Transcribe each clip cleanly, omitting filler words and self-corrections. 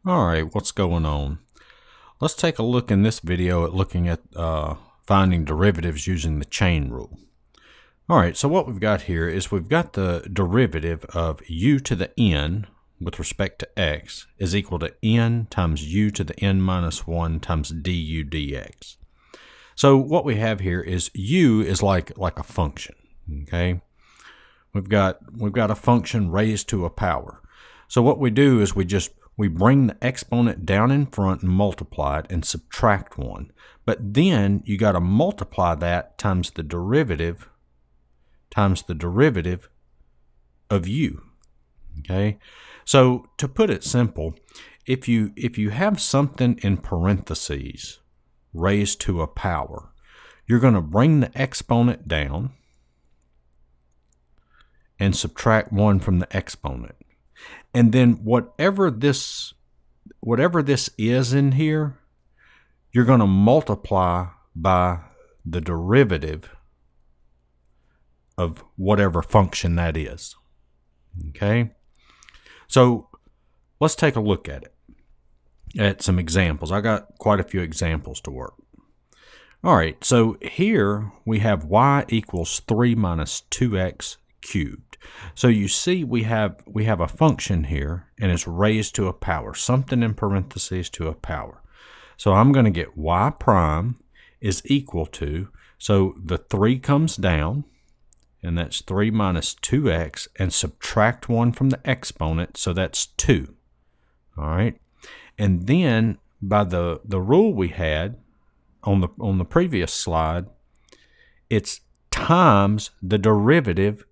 Alright, what's going on? Let's take a look in this video at looking at finding derivatives using the chain rule. Alright, so what we've got here is we've got the derivative of u to the n with respect to x is equal to n times u to the n minus 1 times du dx. So what we have here is u is like a function, okay? We've got a function raised to a power. So what we do is we bring the exponent down in front and multiply it and subtract 1. But then you got to multiply that times the derivative of u. Okay? So to put it simple, if you have something in parentheses raised to a power, you're going to bring the exponent down and subtract 1 from the exponent. And then whatever this is in here, you're going to multiply by the derivative of whatever function that is. Okay? So let's take a look at it, at some examples. I got quite a few examples to work. All right, so here we have y equals 3 minus 2x cubed. So you see we have a function here and it's raised to a power, something in parentheses to a power. So I'm going to get y prime is equal to, so the 3 comes down and that's 3 minus 2x and subtract 1 from the exponent, so that's 2. All right. And then by the rule we had on the previous slide, it's times the derivative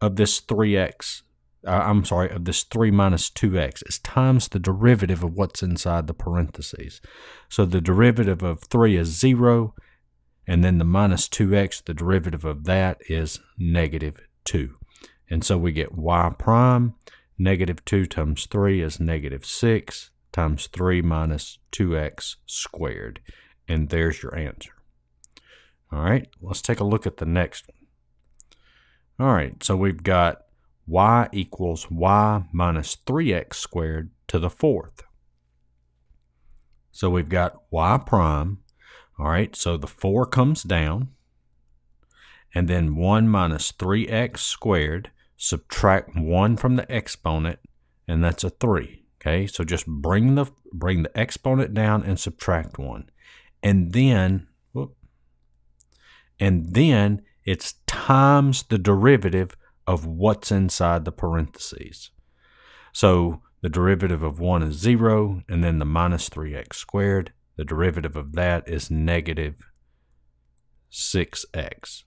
of this 3x, of this 3 minus 2x. It's times the derivative of what's inside the parentheses. So the derivative of 3 is 0, and then the minus 2x, the derivative of that is negative 2. And so we get y prime, negative 2 times 3 is negative 6 times 3 minus 2x squared. And there's your answer. All right, let's take a look at the next one. All right, so we've got y equals y minus 3x squared to the 4th. So we've got y prime. All right, so the 4 comes down, and then 1 minus 3x squared, subtract 1 from the exponent, and that's a 3. Okay, so just bring the exponent down and subtract 1. And then it's times the derivative of what's inside the parentheses. So the derivative of 1 is 0, and then the minus 3x squared. The derivative of that is negative 6x.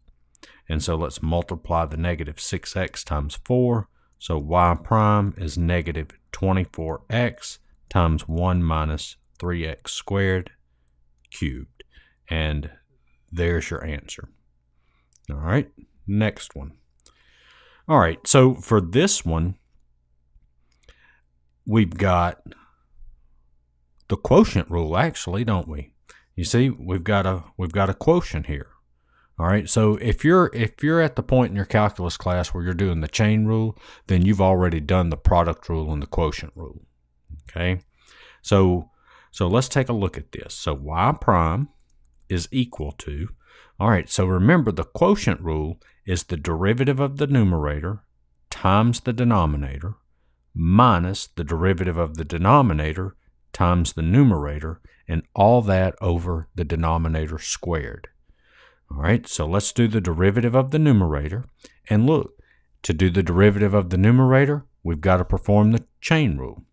And so let's multiply the negative 6x times 4. So y prime is negative 24x times 1 minus 3x squared cubed. And there's your answer. All right, next one. All right, so for this one, we've got the quotient rule, actually, don't we? You see, we've got a quotient here. All right, so if you're at the point in your calculus class where you're doing the chain rule, then you've already done the product rule and the quotient rule. Okay, so let's take a look at this. So y prime is equal to, all right, so remember the quotient rule is the derivative of the numerator times the denominator minus the derivative of the denominator times the numerator, and all that over the denominator squared. All right, so let's do the derivative of the numerator. And look, to do the derivative of the numerator, we've got to perform the chain rule.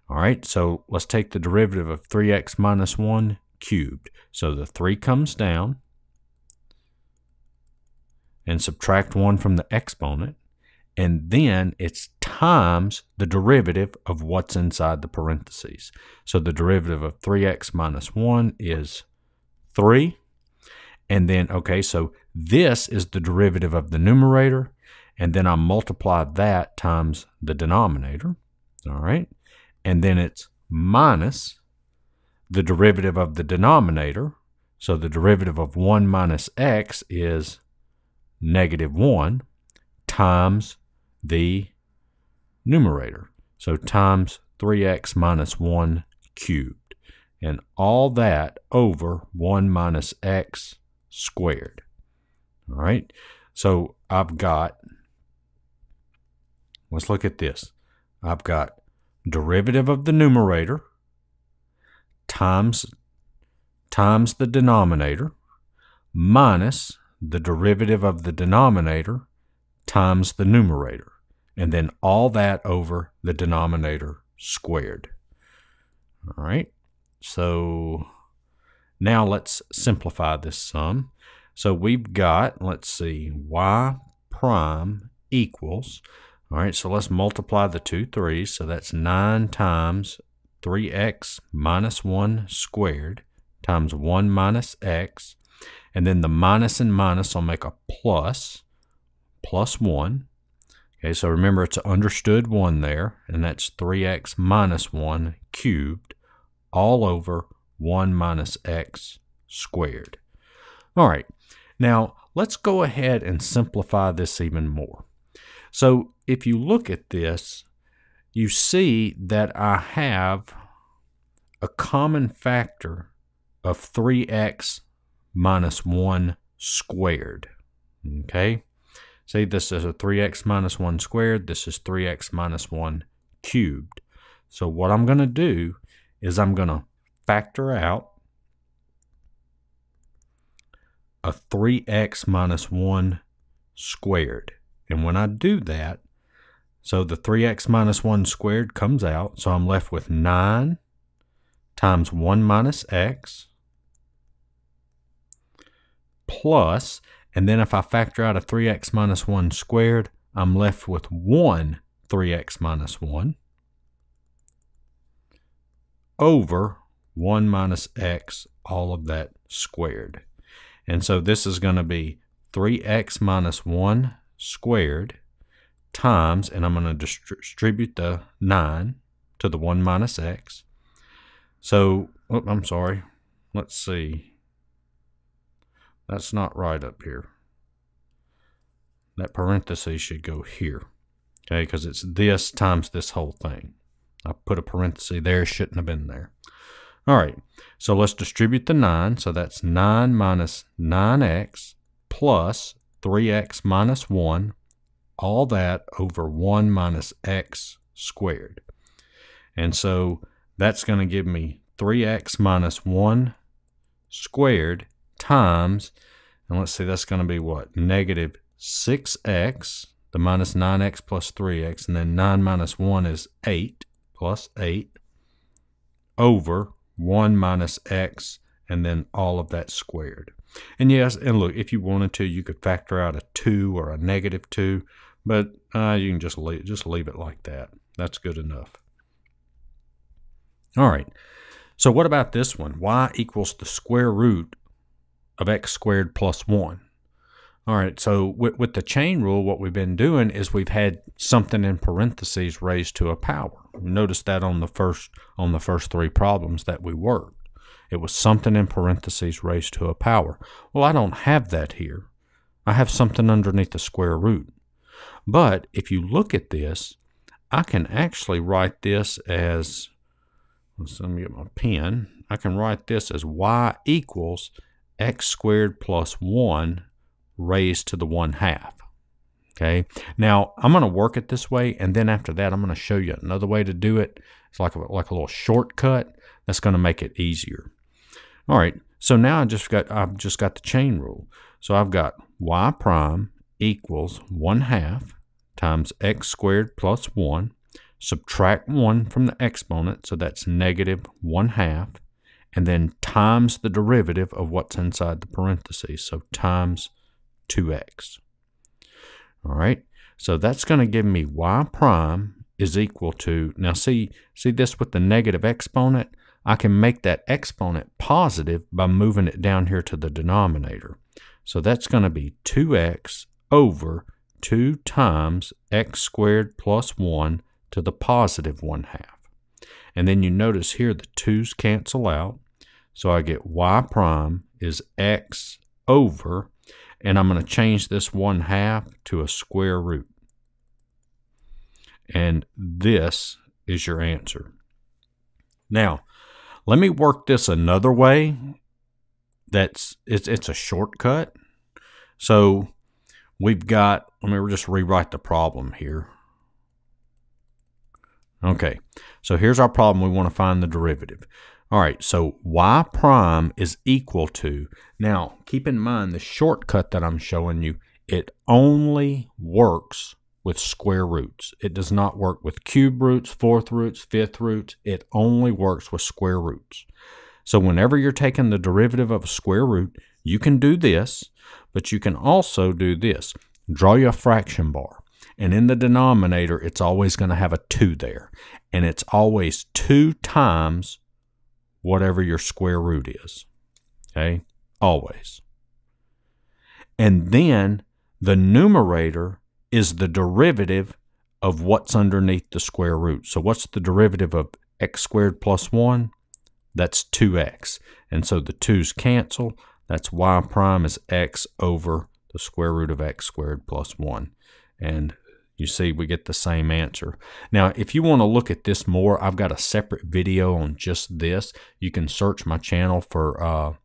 All right, so let's take the derivative of 3x minus 1 cubed. So the 3 comes down and subtract 1 from the exponent, and then it's times the derivative of what's inside the parentheses. So the derivative of 3x minus 1 is 3. And then, okay, so this is the derivative of the numerator, and then I multiply that times the denominator. All right, and then it's minus the derivative of the denominator. So the derivative of 1 minus x is negative 1 times the numerator. So times 3x minus 1 cubed. And all that over 1 minus x squared. All right, so I've got, let's look at this. I've got derivative of the numerator times the denominator minus the derivative of the denominator times the numerator, and then all that over the denominator squared. All right, so now let's simplify this sum. So we've got, let's see, y prime equals, all right, so let's multiply the two 3's. So that's 9 times 3x minus 1 squared times 1 minus x. And then the minus and minus will make a plus 1. Okay, so remember it's an understood 1 there, and that's 3x minus 1 cubed all over 1 minus x squared. All right, now let's go ahead and simplify this even more. So if you look at this, you see that I have a common factor of 3x minus 1 squared. Okay, see, this is a 3x minus 1 squared. This is 3x minus 1 cubed. So what I'm going to do is I'm going to factor out a 3x minus 1 squared. And when I do that, so the 3x minus 1 squared comes out, so I'm left with 9 times 1 minus x plus, and then if I factor out a 3x minus 1 squared, I'm left with 1 3x minus 1 over 1 minus x, all of that squared. And so this is going to be 3x minus 1 squared times, and I'm going to distribute the 9 to the 1 minus x. So, I'm sorry, let's see. That's not right up here. That parenthesis should go here, okay, because it's this times this whole thing. I put a parenthesis there, shouldn't have been there. All right, so let's distribute the 9. So that's 9 minus 9x plus 3x minus 1, all that over 1 minus x squared. And so that's going to give me 3x minus 1 squared times, and let's see, that's going to be what? Negative 6x, the minus 9x plus 3x, and then 9 minus 1 is 8, plus 8, over 1 minus x, and then all of that squared. And yes, and look, if you wanted to, you could factor out a 2 or a negative 2, but you can just leave it like that. That's good enough. All right, so what about this one? Y equals the square root of x squared plus 1. All right, so with the chain rule, what we've been doing is we've had something in parentheses raised to a power. Notice that on the first 3 problems that we worked. It was something in parentheses raised to a power. Well, I don't have that here. I have something underneath the square root. But if you look at this, I can actually write this as, let me get my pen. I can write this as y equals x squared plus 1 raised to the 1/2. Okay, now I'm going to work it this way, and then after that I'm going to show you another way to do it. It's like a little shortcut that's going to make it easier. All right, so now I've just got the chain rule. So I've got y prime equals 1/2 times x squared plus 1. Subtract 1 from the exponent, so that's negative 1/2, and then times the derivative of what's inside the parentheses, so times 2x. All right, so that's going to give me y prime is equal to, now see this with the negative exponent, I can make that exponent positive by moving it down here to the denominator. So that's going to be 2x over 2 times x squared plus 1 to the positive 1/2. And then you notice here the 2's cancel out, so I get y prime is x over, and I'm going to change this 1/2 to a square root. And this is your answer. Now, let me work this another way. It's a shortcut. So we've got, let me just rewrite the problem here. Okay, so here's our problem. We want to find the derivative. All right, so y prime is equal to, now keep in mind the shortcut that I'm showing you, it only works with square roots. It does not work with cube roots, fourth roots, fifth roots. It only works with square roots. So whenever you're taking the derivative of a square root, you can do this, but you can also do this. Draw your fraction bar. And in the denominator, it's always going to have a 2 there. And it's always 2 times whatever your square root is. Okay? Always. And then the numerator is the derivative of what's underneath the square root. So what's the derivative of x squared plus 1? That's 2x. And so the 2's cancel. That's y prime is x over the square root of x squared plus 1. And you see we get the same answer. Now, if you want to look at this more, I've got a separate video on just this. You can search my channel for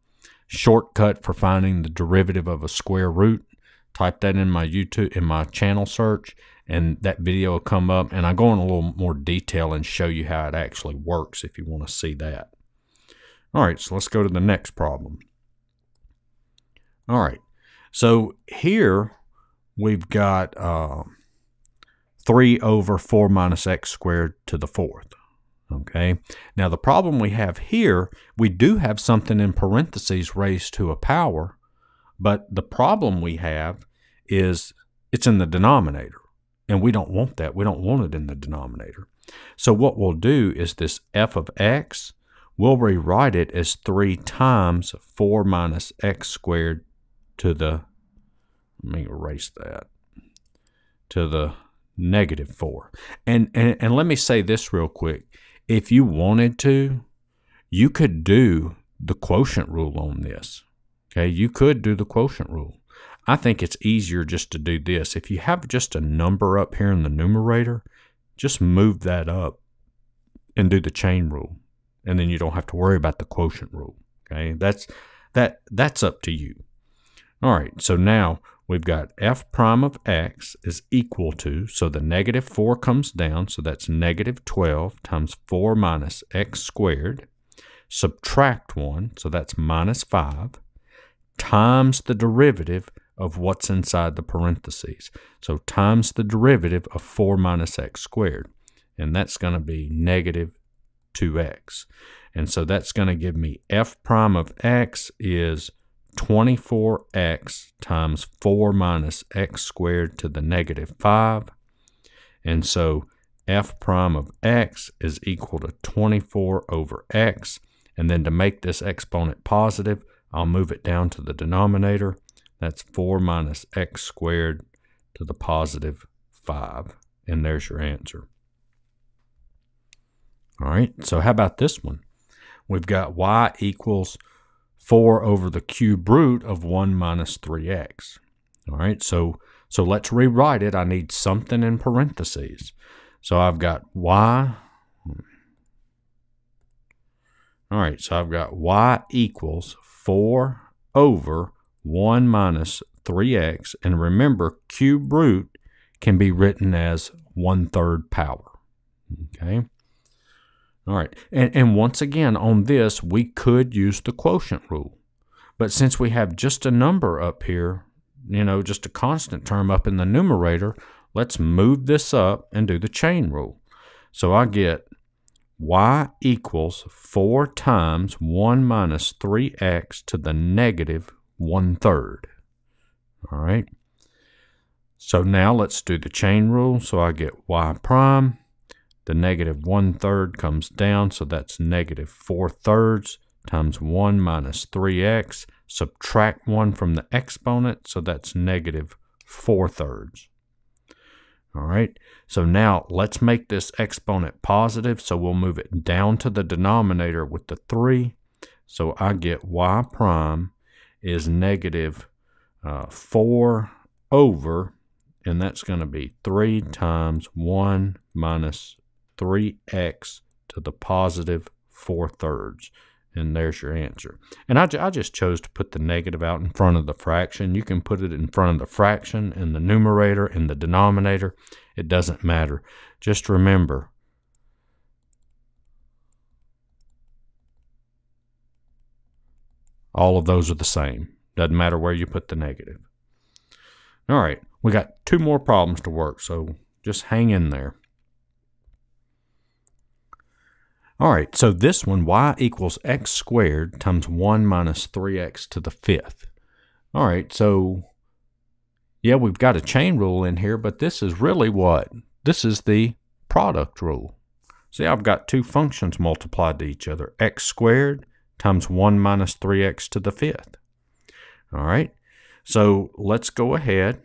shortcut for finding the derivative of a square root. Type that in my channel search, and that video will come up. And I go in a little more detail and show you how it actually works if you want to see that. All right, so let's go to the next problem. All right, so here we've got 3 over 4 minus x squared to the 4th. Okay, now the problem we have here, we do have something in parentheses raised to a power, but the problem we have is it's in the denominator, and we don't want that. We don't want it in the denominator. So what we'll do is this f of x, we'll rewrite it as 3 times 4 minus x squared to the, let me erase that, to the negative 4. And let me say this real quick. If you wanted to, you could do the quotient rule on this. Okay, you could do the quotient rule. I think it's easier just to do this. If you have just a number up here in the numerator, just move that up and do the chain rule. And then you don't have to worry about the quotient rule. Okay, that's up to you. All right, so now we've got f prime of x is equal to, so the negative 4 comes down, so that's negative 12 times 4 minus x squared. Subtract 1, so that's minus 5, times the derivative of what's inside the parentheses. So times the derivative of 4 minus x squared. And that's going to be negative 2x. And so that's going to give me f prime of x is 24x times 4 minus x squared to the negative 5. And so f prime of x is equal to 24 over x. And then to make this exponent positive, I'll move it down to the denominator. That's 4 minus x squared to the positive 5. And there's your answer. All right, so how about this one? We've got y equals 4 over the cube root of 1 minus 3x. All right, so let's rewrite it. I need something in parentheses. So I've got y. All right, so I've got y equals 4 over 1 minus 3x. And remember, cube root can be written as 1/3 power. Okay. All right, and once again on this, we could use the quotient rule. But since we have just a number up here, just a constant term up in the numerator, let's move this up and do the chain rule. So I get y equals 4 times 1 minus 3x to the negative 1/3. All right. So now let's do the chain rule. So I get y prime. The negative 1/3 comes down, so that's negative 4/3 times 1 minus 3x. Subtract 1 from the exponent, so that's negative 4/3. All right, so now let's make this exponent positive, so we'll move it down to the denominator with the 3. So I get y prime is negative 4 over, and that's going to be 3 times 1 minus 3x to the positive 4/3. And there's your answer. And I just chose to put the negative out in front of the fraction. You can put it in front of the fraction, in the numerator, in the denominator. It doesn't matter. Just remember, all of those are the same. Doesn't matter where you put the negative. All right, we got 2 more problems to work, so just hang in there. All right, so this one, y equals x squared times 1 minus 3x to the 5th. All right, so yeah, we've got a chain rule in here, but this is really what? This is the product rule. See, I've got 2 functions multiplied to each other, x squared times 1 minus 3x to the 5th. All right, so let's go ahead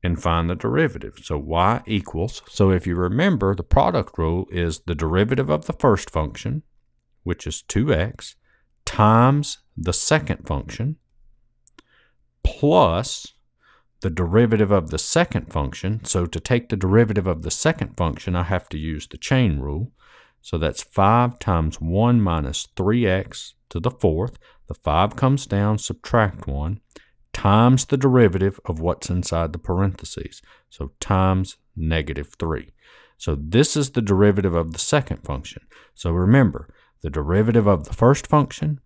and find the derivative. So y equals, so if you remember, the product rule is the derivative of the first function, which is 2x, times the second function, plus the derivative of the second function. So to take the derivative of the second function, I have to use the chain rule. So that's 5 times 1 minus 3x to the 4th. The 5 comes down, subtract 1, times the derivative of what's inside the parentheses. So times -3. So this is the derivative of the second function. So remember, the derivative of the first function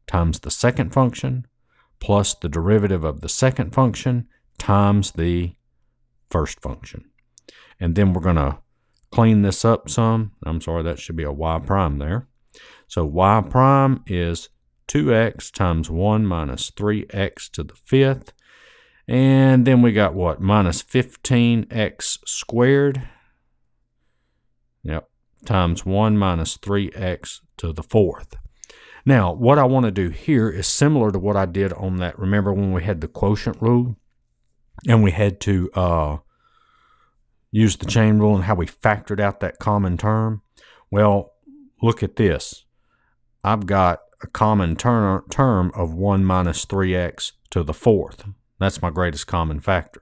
times the second function plus the derivative of the second function times the first function. And then we're going to clean this up some. I'm sorry, that should be a y prime there. So y prime is 2x times 1 minus 3x to the 5th. And then we got what? Minus 15x squared. Yep. Times 1 minus 3x to the 4th. Now, what I want to do here is similar to what I did on that. Remember when we had the quotient rule? And we had to use the chain rule and how we factored out that common term? Well, look at this. I've got a common term of 1 minus 3x to the 4th. That's my greatest common factor.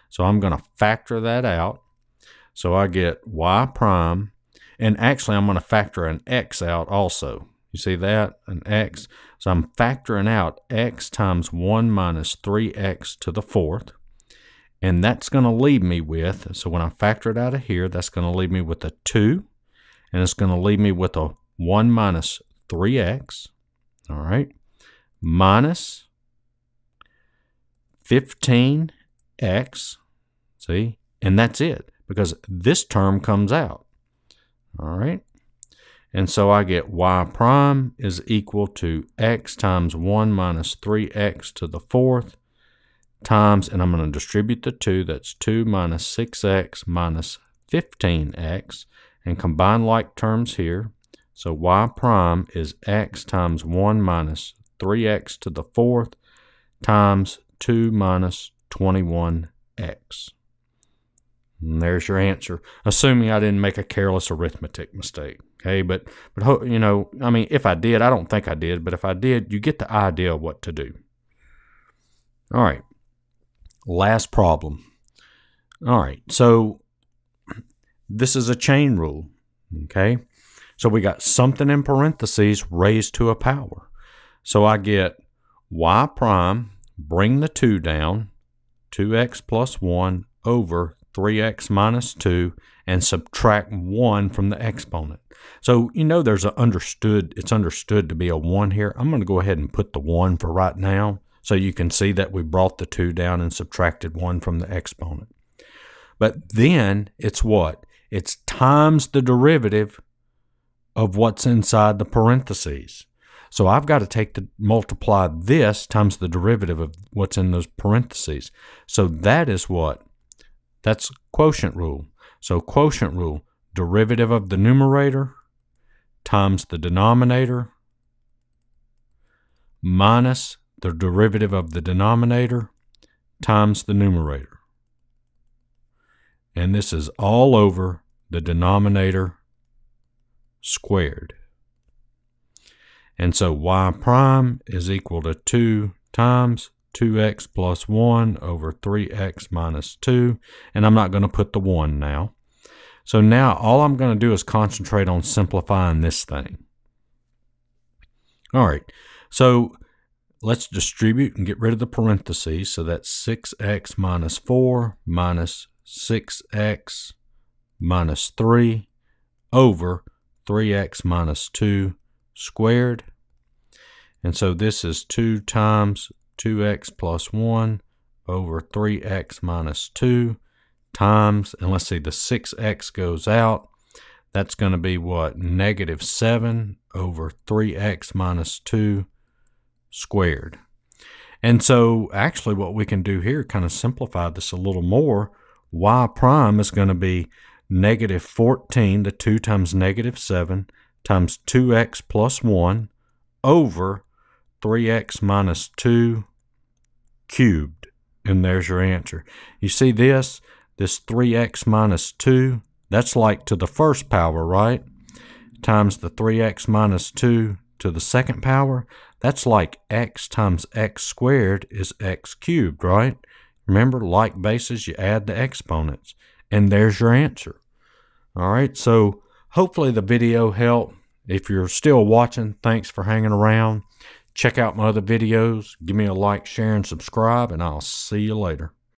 So I'm going to factor that out. So I get y prime, and actually I'm going to factor an x out also. You see that? An x. So I'm factoring out x times 1 minus 3x to the 4th. And that's going to leave me with, so when I factor it out of here, that's going to leave me with a 2. And it's going to leave me with a 1 minus 3x. All right, minus 15x, see, and that's it, because this term comes out. All right, and so I get y prime is equal to x times 1 minus 3x to the 4th times, and I'm going to distribute the 2, that's 2 minus 6x minus 15x, and combine like terms here. So y prime is x times 1 minus 3x to the 4th times 2 minus 21x. And there's your answer, assuming I didn't make a careless arithmetic mistake. Okay, but you know, I mean, if I did, I don't think I did, but if I did, you get the idea of what to do. All right, last problem. All right, so this is a chain rule, okay? So we got something in parentheses raised to a power. So I get y prime, bring the 2 down, 2x plus 1 over 3x minus 2, and subtract 1 from the exponent. So you know there's it's understood to be a 1 here. I'm going to go ahead and put the 1 for right now so you can see that we brought the 2 down and subtracted 1 from the exponent. But then it's what? It's times the derivative of what's inside the parentheses. So I've got to multiply this times the derivative of what's in those parentheses. So that is what? That's quotient rule. So quotient rule, derivative of the numerator times the denominator minus the derivative of the denominator times the numerator. And this is all over the denominator squared. And so y prime is equal to 2 times 2x plus 1 over 3x minus 2. And I'm not going to put the 1 now. So now all I'm going to do is concentrate on simplifying this thing. All right, so let's distribute and get rid of the parentheses. So that's 6x minus 4 minus 6x minus 3 over 3x minus 2 squared. And so this is 2 times 2x plus 1 over 3x minus 2 times, and let's see, the 6x goes out. That's going to be what? Negative 7 over 3x minus 2 squared. And so actually what we can do here, kind of simplify this a little more, y prime is going to be negative 14, the 2 times negative 7, times 2x plus 1 over 3x minus 2 cubed. And there's your answer. You see this 3x minus 2, that's like to the first power, right? Times the 3x minus 2 to the second power, that's like x times x squared is x cubed, right? Remember, like bases, you add the exponents. And there's your answer. All right, so hopefully the video helped. If you're still watching, thanks for hanging around. Check out my other videos. Give me a like, share, and subscribe, and I'll see you later.